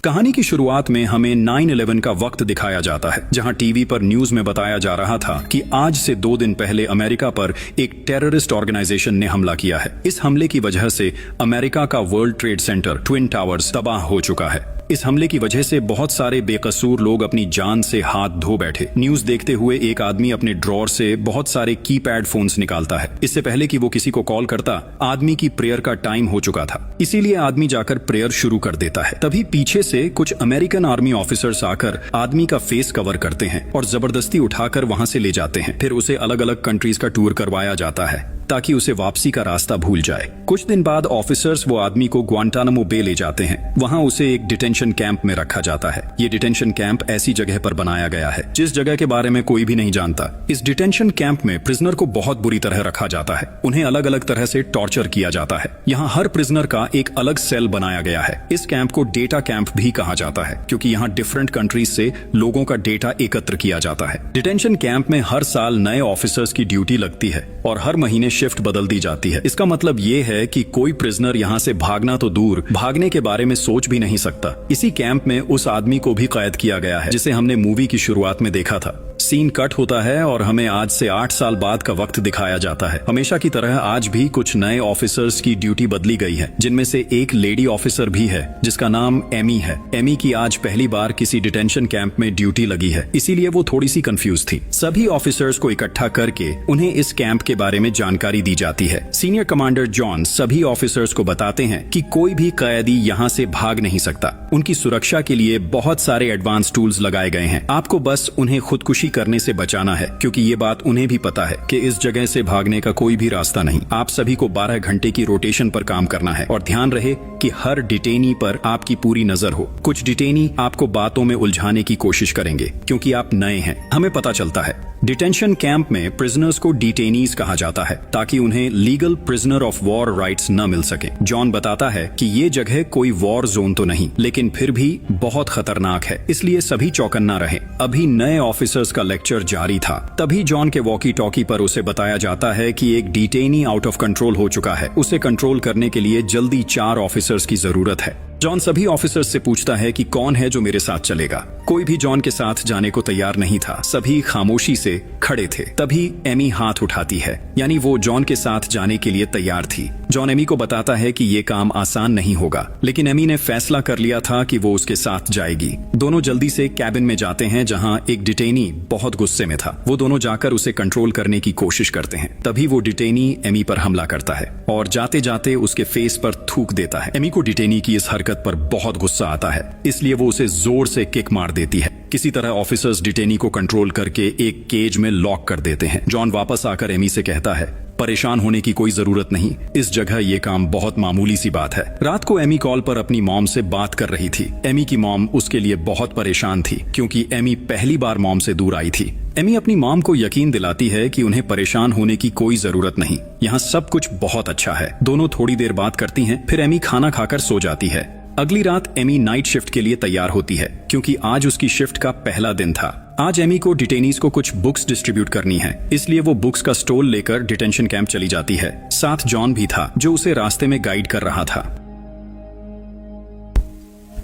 कहानी की शुरुआत में हमें 9/11 का वक्त दिखाया जाता है, जहां टीवी पर न्यूज में बताया जा रहा था कि आज से 2 दिन पहले अमेरिका पर एक टेररिस्ट ऑर्गेनाइजेशन ने हमला किया है। इस हमले की वजह से अमेरिका का world trade centre twin towers तबाह हो चुका है। इस हमले की वजह से बहुत सारे बेकसूर लोग अपनी जान से हाथ धो बैठे। न्यूज देखते हुए एक आदमी अपने ड्रॉर से बहुत सारे कीपैड फोन्स निकालता है। इससे पहले कि वो किसी को कॉल करता, आदमी की प्रेयर का टाइम हो चुका था, इसीलिए आदमी जाकर प्रेयर शुरू कर देता है। तभी पीछे से कुछ अमेरिकन आर्मी ऑफिसर्स आकर आदमी का फेस कवर करते हैं और जबरदस्ती उठाकर वहां से ले जाते हैं। फिर उसे अलग अलग कंट्रीज का टूर करवाया जाता है ताकि उसे वापसी का रास्ता भूल जाए। कुछ दिन बाद ऑफिसर्स वो आदमी को ग्वांटानामो बे ले जाते हैं। वहां उसे एक डिटेंशन कैंप में रखा जाता है। ये डिटेंशन कैंप ऐसी जगह पर बनाया गया है जिस जगह के बारे में कोई भी नहीं जानता। इस डिटेंशन कैंप में प्रिजनर को बहुत बुरी तरह रखा जाता है। उन्हें अलग अलग तरह से टॉर्चर किया जाता है। यहाँ हर प्रिजनर का एक अलग सेल बनाया गया है। इस कैंप को डेटा कैंप भी कहा जाता है, क्योंकि यहाँ डिफरेंट कंट्रीज से लोगों का डेटा एकत्र किया जाता है। डिटेंशन कैंप में हर साल नए ऑफिसर्स की ड्यूटी लगती है और हर महीने शिफ्ट बदल दी जाती है। इसका मतलब ये है कि कोई प्रिजनर यहाँ से भागना तो दूर, भागने के बारे में सोच भी नहीं सकता। इसी कैंप में उस आदमी को भी कैद किया गया है जिसे हमने मूवी की शुरुआत में देखा था। सीन कट होता है और हमें आज से 8 साल बाद का वक्त दिखाया जाता है। हमेशा की तरह आज भी कुछ नए ऑफिसर्स की ड्यूटी बदली गई है, जिनमें से एक लेडी ऑफिसर भी है जिसका नाम एमी है। एमी की आज पहली बार किसी डिटेंशन कैंप में ड्यूटी लगी है, इसीलिए वो थोड़ी सी कंफ्यूज थी। सभी ऑफिसर्स को इकट्ठा करके उन्हें इस कैंप के बारे में जानकारी दी जाती है। सीनियर कमांडर जॉन सभी ऑफिसर्स को बताते हैं कि कोई भी कैदी यहाँ से भाग नहीं सकता। उनकी सुरक्षा के लिए बहुत सारे एडवांस टूल्स लगाए गए हैं। आपको बस उन्हें खुदकुशी करने से बचाना है, क्योंकि ये बात उन्हें भी पता है कि इस जगह से भागने का कोई भी रास्ता नहीं। आप सभी को 12 घंटे की रोटेशन पर काम करना है और ध्यान रहे कि हर डिटेनी पर आपकी पूरी नजर हो। कुछ डिटेनी आपको बातों में उलझाने की कोशिश करेंगे क्योंकि आप नए हैं। हमें पता चलता है डिटेंशन कैंप में प्रिजनर्स को डिटेनीज कहा जाता है ताकि उन्हें legal prisoner of war rights न मिल सके। जॉन बताता है कि ये जगह कोई वॉर जोन तो नहीं, लेकिन फिर भी बहुत खतरनाक है, इसलिए सभी चौकन्ना रहे। अभी नए ऑफिसर्स का लेक्चर जारी था, तभी जॉन के वॉकी टॉकी पर उसे बताया जाता है कि एक डिटेनी आउट ऑफ कंट्रोल हो चुका है। उसे कंट्रोल करने के लिए जल्दी 4 ऑफिसर्स की जरूरत है। जॉन सभी ऑफिसर्स से पूछता है कि कौन है जो मेरे साथ चलेगा। कोई भी जॉन के साथ जाने को तैयार नहीं था। सभी खामोशी से खड़े थे। तभी एमी हाथ उठाती है, यानी वो जॉन के साथ जाने के लिए तैयार थी। जॉन एमी को बताता है कि ये काम आसान नहीं होगा, लेकिन एमी ने फैसला कर लिया था कि वो उसके साथ जाएगी। दोनों जल्दी से कैबिन में जाते हैं जहां एक डिटेनी बहुत गुस्से में था। वो दोनों जाकर उसे कंट्रोल करने की कोशिश करते हैं। तभी वो डिटेनी एमी पर हमला करता है और जाते जाते उसके फेस पर थूक देता है। एमी को डिटेनी की इस हरकत पर बहुत गुस्सा आता है, इसलिए वो उसे जोर से किक मार देती है। किसी तरह ऑफिसर्स डिटेनी को कंट्रोल करके एक केज में लॉक कर देते हैं। जॉन वापस आकर एमी से कहता है, परेशान होने की कोई जरूरत नहीं, इस जगह ये काम बहुत मामूली सी बात है। रात को एमी कॉल पर अपनी मॉम से बात कर रही थी। एमी की मॉम उसके लिए बहुत परेशान थी क्योंकि एमी पहली बार मॉम से दूर आई थी। एमी अपनी मॉम को यकीन दिलाती है कि उन्हें परेशान होने की कोई जरूरत नहीं, यहाँ सब कुछ बहुत अच्छा है। दोनों थोड़ी देर बात करती हैं, फिर एमी खाना खाकर सो जाती है। अगली रात एमी नाइट शिफ्ट के लिए तैयार होती है क्योंकि आज उसकी शिफ्ट का पहला दिन था। आज एमी को डिटेनीज को कुछ बुक्स डिस्ट्रीब्यूट करनी है, इसलिए वो बुक्स का स्टॉल लेकर डिटेंशन कैंप चली जाती है। साथ जॉन भी था जो उसे रास्ते में गाइड कर रहा था।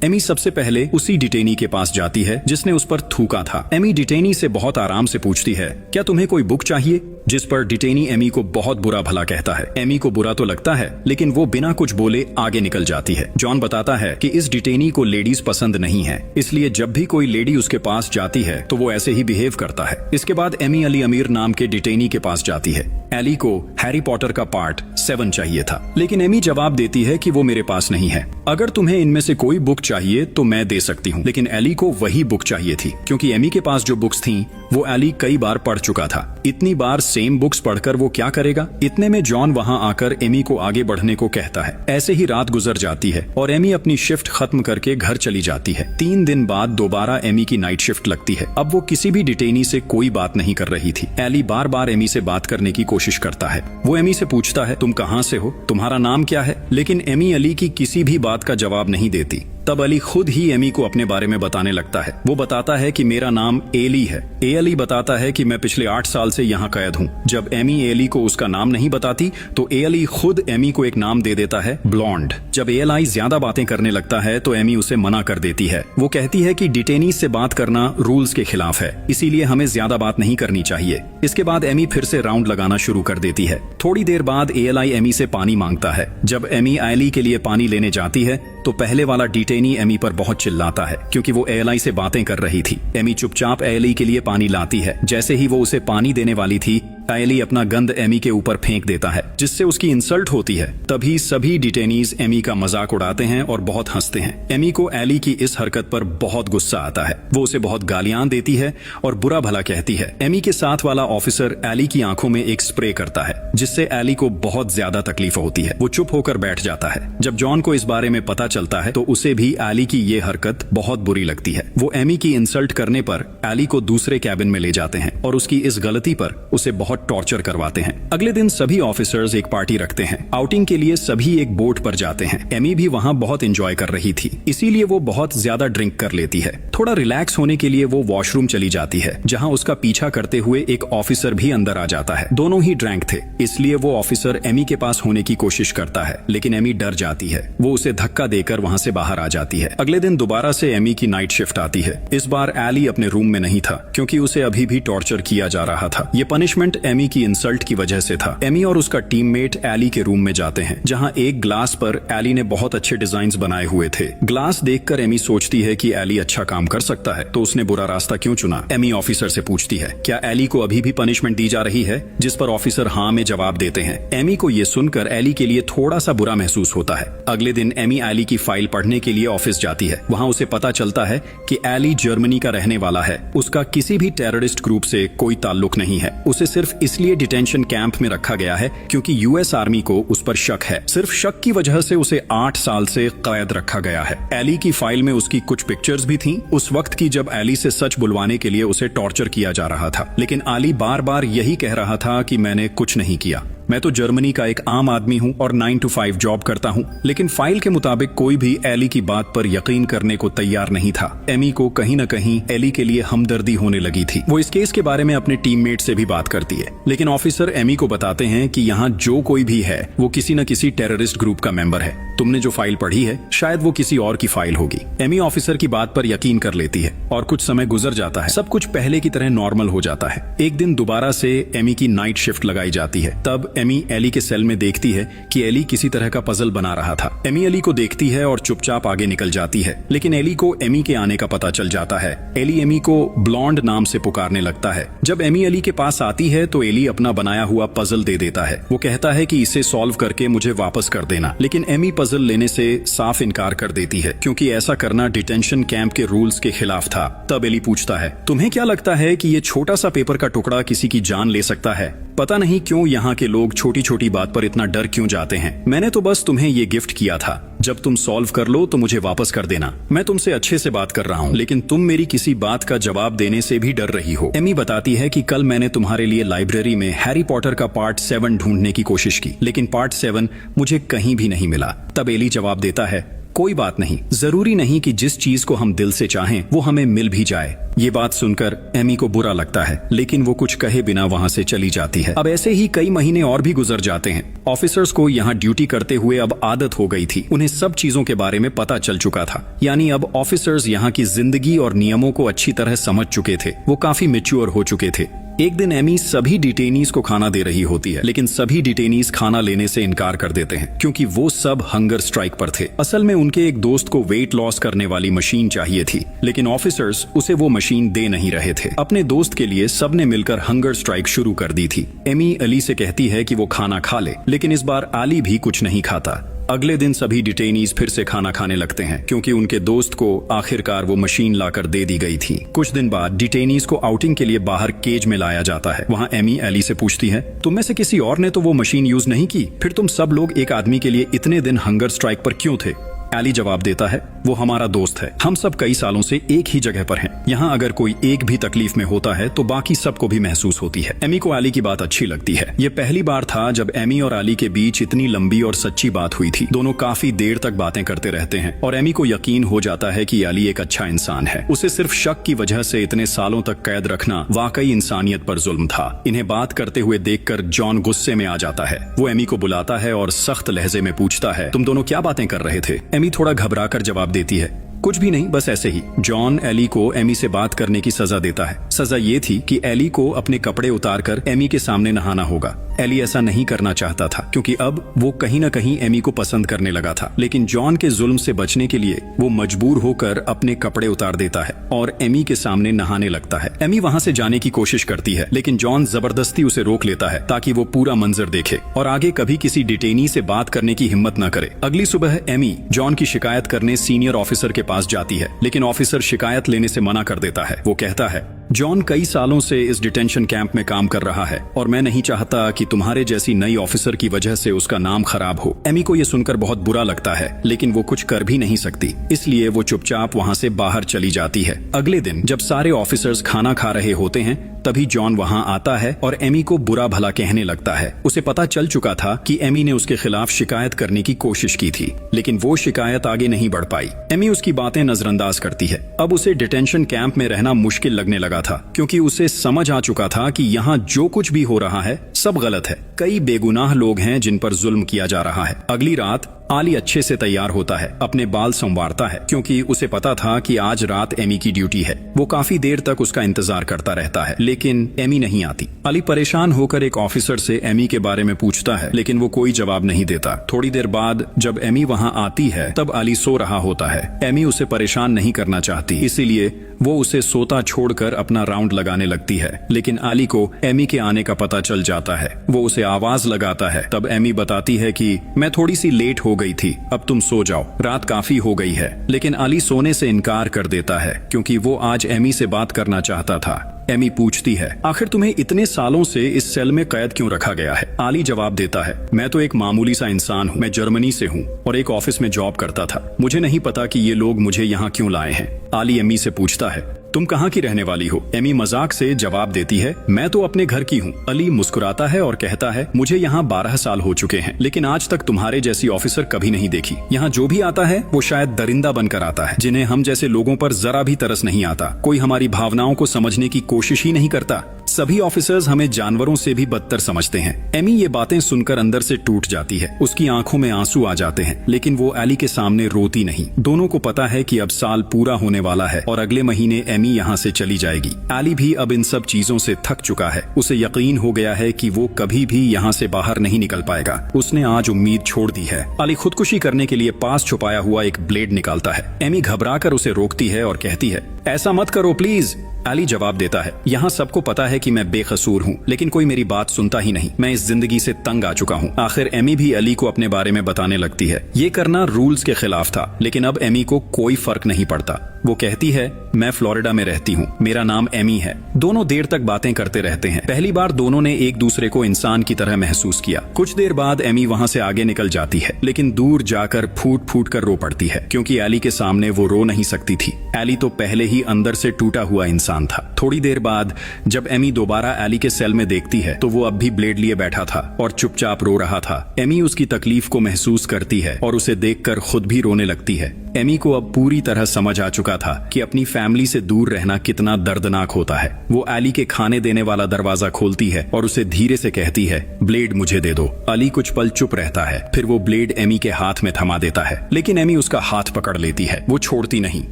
एमी सबसे पहले उसी डिटेनी के पास जाती है जिसने उस पर थूका था। एमी डिटेनी से बहुत आराम से पूछती है, क्या तुम्हें कोई बुक चाहिए? जिस पर डिटेनी एमी को बहुत बुरा भला कहता है। एमी को बुरा तो लगता है, लेकिन वो बिना कुछ बोले आगे निकल जाती है। जॉन बताता है कि इस डिटेनी को लेडीज पसंद नहीं है, इसलिए जब भी कोई लेडी उसके पास जाती है तो वो ऐसे ही बिहेव करता है। इसके बाद एमी अली अमीर नाम के डिटेनी के पास जाती है। एली को हैरी पॉटर का पार्ट 7 चाहिए था, लेकिन एमी जवाब देती है कि वो मेरे पास नहीं है। अगर तुम्हें इनमें से कोई बुक चाहिए तो मैं दे सकती हूँ, लेकिन एली को वही बुक चाहिए थी क्योंकि एमी के पास जो बुक्स थीं वो एली कई बार पढ़ चुका था। इतनी बार सेम बुक्स पढ़कर वो क्या करेगा? इतने में जॉन वहां आकर एमी को आगे बढ़ने को कहता है। ऐसे ही रात गुजर जाती है और एमी अपनी शिफ्ट खत्म करके घर चली जाती है। 3 दिन बाद दोबारा एमी की नाइट शिफ्ट लगती है। अब वो किसी भी डिटेनी से कोई बात नहीं कर रही थी। एली बार बार एमी से बात करने की कोशिश करता है। वो एमी से पूछता है, तुम कहाँ से हो? तुम्हारा नाम क्या है? लेकिन एमी अली की किसी भी बात का जवाब नहीं देती। तब अली खुद ही एमी को अपने बारे में बताने लगता है। वो बताता है कि मेरा नाम एली है। एली बताता है कि मैं पिछले 8 साल से यहाँ कैद हूँ। हूँ। जब एमी एली को उसका नाम नहीं बताती तो एली खुद एमी को एक नाम दे देता है, ब्लॉन्ड। जब एली ज्यादा बातें करने लगता है तो एमी उसे मना कर देती है। वो कहती है कि डिटेनीज से बात करना रूल्स के खिलाफ है, इसीलिए हमें ज्यादा बात नहीं करनी चाहिए। इसके बाद एमी फिर से राउंड लगाना शुरू कर देती है। थोड़ी देर बाद एली एमी से पानी मांगता है। जब एमी एली के लिए पानी लेने जाती है तो पहले वाला डिटेनी एमी पर बहुत चिल्लाता है क्योंकि वो एली से बातें कर रही थी। एमी चुपचाप एली के लिए पानी लाती है। जैसे ही वो उसे पानी देने वाली थी, एली अपना गंद एमी के ऊपर फेंक देता है, जिससे उसकी इंसल्ट होती है। तभी सभी डिटेनीज एमी का मजाक उड़ाते हैं और बहुत हंसते हैं। एमी को एली की इस हरकत पर बहुत गुस्सा आता है। वो उसे बहुत गालियां देती है और बुरा भला कहती है। एमी के साथ वाला ऑफिसर एली की आंखों में एक स्प्रे करता है, जिससे एली को बहुत ज्यादा तकलीफ होती है। वो चुप होकर बैठ जाता है। जब जॉन को इस बारे में पता चलता है तो उसे भी एली की ये हरकत बहुत बुरी लगती है। वो एमी की इंसल्ट करने पर एली को दूसरे कैबिन में ले जाते हैं और उसकी इस गलती पर उसे बहुत टॉर्चर करवाते हैं। अगले दिन सभी ऑफिसर्स एक पार्टी रखते हैं। आउटिंग के लिए सभी एक बोट पर जाते हैं। एमी भी वहाँ बहुत एंजॉय कर रही थी, इसीलिए वो बहुत ज्यादा ड्रिंक कर लेती है। थोड़ा रिलैक्स होने के लिए वो वॉशरूम चली जाती है, जहाँ उसका पीछा करते हुए एक ऑफिसर भी अंदर आ जाता है। दोनों ही ड्रैंक थे, इसलिए वो ऑफिसर एमी के पास होने की कोशिश करता है, लेकिन एमी डर जाती है। वो उसे धक्का देकर वहाँ से बाहर आ जाती है। अगले दिन दोबारा से एमी की नाइट शिफ्ट आती है। इस बार एली अपने रूम में नहीं था क्योंकि उसे अभी भी टॉर्चर किया जा रहा था। ये पनिशमेंट एमी की इंसल्ट की वजह से था। एमी और उसका टीममेट एली के रूम में जाते हैं, जहाँ एक ग्लास पर एली ने बहुत अच्छे डिजाइन्स बनाए हुए थे। ग्लास देखकर एमी सोचती है कि एली अच्छा काम कर सकता है, तो उसने बुरा रास्ता क्यों चुना। एमी ऑफिसर से पूछती है, क्या एली को अभी भी पनिशमेंट दी जा रही है, जिस पर ऑफिसर हाँ में जवाब देते हैं। एमी को ये सुनकर एली के लिए थोड़ा सा बुरा महसूस होता है। अगले दिन एमी एली की फाइल पढ़ने के लिए ऑफिस जाती है। वहाँ उसे पता चलता है कि एली जर्मनी का रहने वाला है। उसका किसी भी टेररिस्ट ग्रुप से कोई ताल्लुक नहीं है। उसे सिर्फ इसलिए डिटेंशन कैंप में रखा गया है क्योंकि यूएस आर्मी को उस पर शक है। सिर्फ शक की वजह से उसे 8 साल से कैद रखा गया है। एली की फाइल में उसकी कुछ पिक्चर्स भी थीं, उस वक्त की जब एली से सच बुलवाने के लिए उसे टॉर्चर किया जा रहा था। लेकिन एली बार बार यही कह रहा था कि मैंने कुछ नहीं किया, मैं तो जर्मनी का एक आम आदमी हूँ और 9 to 5 जॉब करता हूँ। लेकिन फाइल के मुताबिक कोई भी एली की बात पर यकीन करने को तैयार नहीं था। एमी को कहीं न कहीं एली के लिए हमदर्दी होने लगी थी। वो इस केस के बारे में अपने टीममेट से भी बात करती है, लेकिन ऑफिसर एमी को बताते हैं कि यहाँ जो कोई भी है वो किसी न किसी टेररिस्ट ग्रुप का मेंबर है। तुमने जो फाइल पढ़ी है शायद वो किसी और की फाइल होगी। एमी ऑफिसर की बात पर यकीन कर लेती है और कुछ समय गुजर जाता है। सब कुछ पहले की तरह नॉर्मल हो जाता है। एक दिन दोबारा से एमी की नाइट शिफ्ट लगाई जाती है। तब एमी एली के सेल में देखती है कि एली किसी तरह का पजल बना रहा था। एमी एली को देखती है और चुपचाप आगे निकल जाती है, लेकिन एली को एमी के आने का पता चल जाता है। एली एमी को ब्लॉन्ड नाम से पुकारने लगता है। जब एमी एली के पास आती है तो एली अपना बनाया हुआ पजल दे देता है। वो कहता है कि इसे सॉल्व करके मुझे वापस कर देना, लेकिन एमी पजल लेने से साफ इनकार कर देती है क्योंकि ऐसा करना डिटेंशन कैंप के रूल्स के खिलाफ था। तब एली पूछता है, तुम्हें क्या लगता है कि ये छोटा सा पेपर का टुकड़ा किसी की जान ले सकता है? पता नहीं क्यों यहाँ के लोग छोटी छोटी बात पर इतना डर क्यों जाते हैं। मैंने तो बस तुम्हें ये गिफ्ट किया था, जब तुम सॉल्व कर लो तो मुझे वापस कर देना। मैं तुमसे अच्छे से बात कर रहा हूँ, लेकिन तुम मेरी किसी बात का जवाब देने से भी डर रही हो। एमी बताती है कि कल मैंने तुम्हारे लिए लाइब्रेरी में हैरी पॉटर का पार्ट 7 ढूंढने की कोशिश की, लेकिन पार्ट 7 मुझे कहीं भी नहीं मिला। तब एली जवाब देता है, कोई बात नहीं, जरूरी नहीं कि जिस चीज को हम दिल से चाहें वो हमें मिल भी जाए। ये बात सुनकर एमी को बुरा लगता है, लेकिन वो कुछ कहे बिना वहाँ से चली जाती है। अब ऐसे ही कई महीने और भी गुजर जाते हैं। ऑफिसर्स को यहाँ ड्यूटी करते हुए अब आदत हो गई थी। उन्हें सब चीजों के बारे में पता चल चुका था, यानी अब ऑफिसर्स यहाँ की जिंदगी और नियमों को अच्छी तरह समझ चुके थे। वो काफी मैच्योर हो चुके थे। एक दिन एमी सभी डिटेनीज को खाना दे रही होती है, लेकिन सभी डिटेनीज खाना लेने से इनकार कर देते हैं क्योंकि वो सब हंगर स्ट्राइक पर थे। असल में उनके एक दोस्त को वेट लॉस करने वाली मशीन चाहिए थी, लेकिन ऑफिसर्स उसे वो मशीन दे नहीं रहे थे। अपने दोस्त के लिए सबने मिलकर हंगर स्ट्राइक शुरू कर दी थी। एमी अली से कहती है कि वो खाना खा ले, लेकिन इस बार अली भी कुछ नहीं खाता। अगले दिन सभी डिटेनीज फिर से खाना खाने लगते हैं क्योंकि उनके दोस्त को आखिरकार वो मशीन लाकर दे दी गई थी। कुछ दिन बाद डिटेनीज को आउटिंग के लिए बाहर केज में लाया जाता है। वहाँ एमी एली से पूछती है, तुम में से किसी और ने तो वो मशीन यूज नहीं की, फिर तुम सब लोग एक आदमी के लिए इतने दिन हंगर स्ट्राइक पर क्यों थे? एली जवाब देता है, वो हमारा दोस्त है, हम सब कई सालों से एक ही जगह पर हैं। यहाँ अगर कोई एक भी तकलीफ में होता है तो बाकी सबको भी महसूस होती है। एमी को एली की बात अच्छी लगती है। ये पहली बार था जब एमी और एली के बीच इतनी लंबी और सच्ची बात हुई थी। दोनों काफी देर तक बातें करते रहते हैं और एमी को यकीन हो जाता है कि एली एक अच्छा इंसान है। उसे सिर्फ शक की वजह से इतने सालों तक कैद रखना वाकई इंसानियत पर जुल्म था। इन्हें बात करते हुए देखकर जॉन गुस्से में आ जाता है। वो एमी को बुलाता है और सख्त लहजे में पूछता है, तुम दोनों क्या बातें कर रहे थे? एमी थोड़ा घबराकर जवाब देती है, कुछ भी नहीं, बस ऐसे ही। जॉन एली को एमी से बात करने की सजा देता है। सजा ये थी कि एली को अपने कपड़े उतारकर एमी के सामने नहाना होगा। एली ऐसा नहीं करना चाहता था क्योंकि अब वो कहीं न कहीं एमी को पसंद करने लगा था, लेकिन जॉन के जुल्म से बचने के लिए वो मजबूर होकर अपने कपड़े उतार देता है और एमी के सामने नहाने लगता है। एमी वहाँ से जाने की कोशिश करती है, लेकिन जॉन जबरदस्ती उसे रोक लेता है ताकि वो पूरा मंजर देखे और आगे कभी किसी डिटेनी से बात करने की हिम्मत न करे। अगली सुबह एमी जॉन की शिकायत करने सीनियर ऑफिसर के पास जाती है, लेकिन ऑफिसर शिकायत लेने से मना कर देता है। वो कहता है, जॉन कई सालों से इस डिटेंशन कैंप में काम कर रहा है और मैं नहीं चाहता कि तुम्हारे जैसी नई ऑफिसर की वजह से उसका नाम खराब हो। एमी को यह सुनकर बहुत बुरा लगता है, लेकिन वो कुछ कर भी नहीं सकती, इसलिए वो चुपचाप वहाँ से बाहर चली जाती है। अगले दिन जब सारे ऑफिसर्स खाना खा रहे होते हैं तभी जॉन वहाँ आता है और एमी को बुरा भला कहने लगता है। उसे पता चल चुका था कि एमी ने उसके खिलाफ शिकायत करने की कोशिश की थी, लेकिन वो शिकायत आगे नहीं बढ़ पाई। एमी उसकी बातें नजरअंदाज करती है। अब उसे डिटेंशन कैंप में रहना मुश्किल लगने लगा था क्योंकि उसे समझ आ चुका था कि यहाँ जो कुछ भी हो रहा है सब गलत है। कई बेगुनाह लोग हैं जिन पर जुल्म किया जा रहा है। अगली रात आली अच्छे से तैयार होता है, अपने बाल संवारता है क्योंकि उसे पता था कि आज रात एमी की ड्यूटी है। वो काफी देर तक उसका इंतजार करता रहता है, लेकिन एमी नहीं आती। अली परेशान होकर एक ऑफिसर से एमी के बारे में पूछता है, लेकिन वो कोई जवाब नहीं देता। थोड़ी देर बाद जब एमी वहाँ आती है तब अली सो रहा होता है। एमी उसे परेशान नहीं करना चाहती, इसीलिए वो उसे सोता छोड़कर अपना राउंड लगाने लगती है, लेकिन अली को एमी के आने का पता चल जाता है। वो उसे आवाज लगाता है, तब एमी बताती है कि मैं थोड़ी सी लेट हो गई थी, अब तुम सो जाओ, रात काफी हो गई है। लेकिन अली सोने से इनकार कर देता है क्योंकि वो आज एमी से बात करना चाहता था। एमी पूछती है, आखिर तुम्हें इतने सालों से इस सेल में कैद क्यों रखा गया है? आली जवाब देता है, मैं तो एक मामूली सा इंसान हूँ, मैं जर्मनी से हूँ और एक ऑफिस में जॉब करता था। मुझे नहीं पता कि ये लोग मुझे यहाँ क्यों लाए हैं। आली एमी से पूछता है, तुम कहाँ की रहने वाली हो? एमी मजाक से जवाब देती है, मैं तो अपने घर की हूँ। अली मुस्कुराता है और कहता है, मुझे यहाँ 12 साल हो चुके हैं, लेकिन आज तक तुम्हारे जैसी ऑफिसर कभी नहीं देखी। यहाँ जो भी आता है वो शायद दरिंदा बनकर आता है, जिन्हें हम जैसे लोगों पर जरा भी तरस नहीं आता। कोई हमारी भावनाओं को समझने की कोशिश ही नहीं करता। सभी ऑफिसर्स हमें जानवरों से भी बदतर समझते हैं। एमी ये बातें सुनकर अंदर से टूट जाती है। उसकी आंखों में आंसू आ जाते हैं, लेकिन वो एली के सामने रोती नहीं। दोनों को पता है कि अब साल पूरा होने वाला है और अगले महीने एमी यहाँ से चली जाएगी। एली भी अब इन सब चीजों से थक चुका है। उसे यकीन हो गया है कि वो कभी भी यहाँ से बाहर नहीं निकल पाएगा। उसने आज उम्मीद छोड़ दी है। अली खुदकुशी करने के लिए पास छुपाया हुआ एक ब्लेड निकालता है। एमी घबराकर उसे रोकती है और कहती है, ऐसा मत करो प्लीज। अली जवाब देता है, यहाँ सबको पता है कि मैं बेकसूर हूँ, लेकिन कोई मेरी बात सुनता ही नहीं। मैं इस जिंदगी से तंग आ चुका हूँ। आखिर एमी भी अली को अपने बारे में बताने लगती है। ये करना रूल्स के खिलाफ था, लेकिन अब एमी को कोई फर्क नहीं पड़ता। वो कहती है, मैं फ्लोरिडा में रहती हूँ, मेरा नाम एमी है। दोनों देर तक बातें करते रहते हैं। पहली बार दोनों ने एक दूसरे को इंसान की तरह महसूस किया। कुछ देर बाद एमी वहाँ से आगे निकल जाती है, लेकिन दूर जाकर फूट फूट कर रो पड़ती है क्योंकि एली के सामने वो रो नहीं सकती थी। एली तो पहले ही अंदर से टूटा हुआ इंसान था। थोड़ी देर बाद जब एमी दोबारा एली के सेल में देखती है तो वो अब भी ब्लेड लिए बैठा था और चुपचाप रो रहा था। एमी उसकी तकलीफ को महसूस करती है और उसे देखकर खुद भी रोने लगती है। एमी को अब पूरी तरह समझ आ चुका था कि अपनी फैमिली से दूर रहना कितना दर्दनाक होता है। वो एली के खाने देने वाला दरवाजा खोलती है और उसे धीरे से कहती है, ब्लेड मुझे दे दो। अली कुछ पल चुप रहता है, फिर वो ब्लेड एमी के हाथ में थमा देता है, लेकिन एमी उसका हाथ पकड़ लेती है। वो छोड़ती नहीं।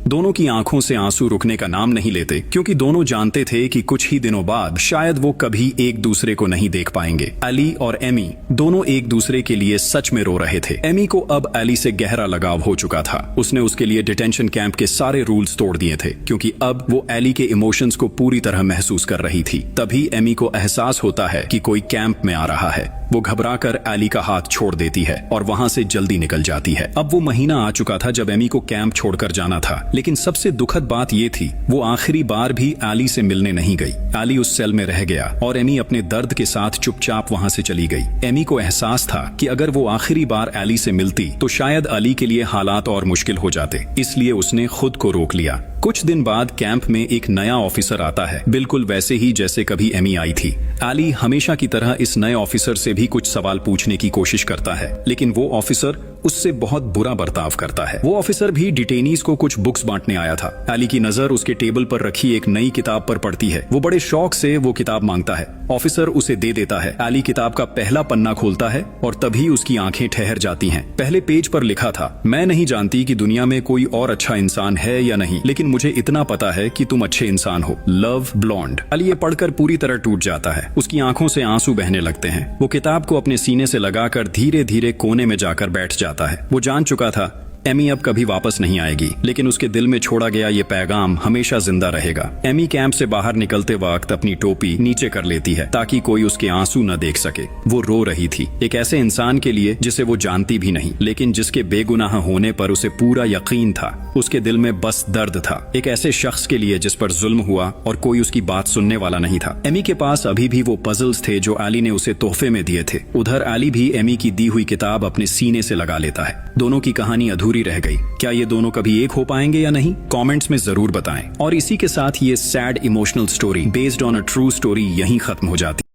दोनों की आंखों से आंसू रुकने का नाम नहीं लेते क्योंकि दोनों जानते थे कि कुछ ही दिनों बाद शायद वो कभी एक दूसरे को नहीं देख पाएंगे। अली और एमी दोनों एक दूसरे के लिए सच में रो रहे थे। एमी को अब अली से गहरा लगाव हो चुका था। उसने उसके लिए डिटेंशन कैंप के सारे रूल्स तोड़ दिए थे, क्योंकि अब वो एली के इमोशंस को पूरी तरह महसूस कर रही थी। तभी एमी को एहसास होता है कि कोई कैंप में आ रहा है। वो घबराकर एली का हाथ छोड़ देती है और वहां से जल्दी निकल जाती है। अब वो महीना आ चुका था जब एमी को कैंप छोड़कर जाना था, लेकिन सबसे दुखद बात ये थी, वो आखिरी बार भी एली से मिलने नहीं गई। एली उस सेल में रह गया और एमी अपने दर्द के साथ चुपचाप वहां से चली गई। एमी को एहसास था कि अगर वो आखिरी बार एली से मिलती तो शायद एली के लिए हालात और मुश्किल हो जाते, इसलिए उसने खुद को रोक लिया। कुछ दिन बाद कैंप में एक नया ऑफिसर आता है, बिल्कुल वैसे ही जैसे कभी एमी आई थी। एली हमेशा की तरह इस नए ऑफिसर से भी कुछ सवाल पूछने की कोशिश करता है, लेकिन वो ऑफिसर उससे बहुत बुरा बर्ताव करता है। वो ऑफिसर भी डिटेनीज को कुछ बुक्स बांटने आया था। एली की नजर उसके टेबल पर रखी एक नई किताब पर पड़ती है। वो बड़े शौक से वो किताब मांगता है। ऑफिसर उसे दे देता है। एली किताब का पहला पन्ना खोलता है और तभी उसकी आंखें ठहर जाती हैं। पहले पेज पर लिखा था, मैं नहीं जानती कि दुनिया में कोई और अच्छा इंसान है या नहीं, लेकिन मुझे इतना पता है कि तुम अच्छे इंसान हो। Love blonde. एली ये पढ़कर पूरी तरह टूट जाता है। उसकी आंखों से आंसू बहने लगते हैं। वो किताब को अपने सीने से लगाकर धीरे धीरे कोने में जाकर बैठ जाता है। वो जान चुका था एमी अब कभी वापस नहीं आएगी, लेकिन उसके दिल में छोड़ा गया ये पैगाम हमेशा जिंदा रहेगा। एमी कैंप से बाहर निकलते वक्त अपनी टोपी नीचे कर लेती है ताकि कोई उसके आंसू न देख सके। वो रो रही थी, एक ऐसे इंसान के लिए जिसे वो जानती भी नहीं, लेकिन जिसके बेगुनाह होने पर उसे पूरा यकीन था। उसके दिल में बस दर्द था, एक ऐसे शख्स के लिए जिस पर जुल्म हुआ और कोई उसकी बात सुनने वाला नहीं था। एमी के पास अभी भी वो पजल्स थे जो एली ने उसे तोहफे में दिए थे। उधर एली भी एमी की दी हुई किताब अपने सीने से लगा लेता है। दोनों की कहानी अधूरी रह गई। क्या ये दोनों कभी एक हो पाएंगे या नहीं? कमेंट्स में जरूर बताएं। और इसी के साथ ये sad emotional story based on a true story यहीं खत्म हो जाती है।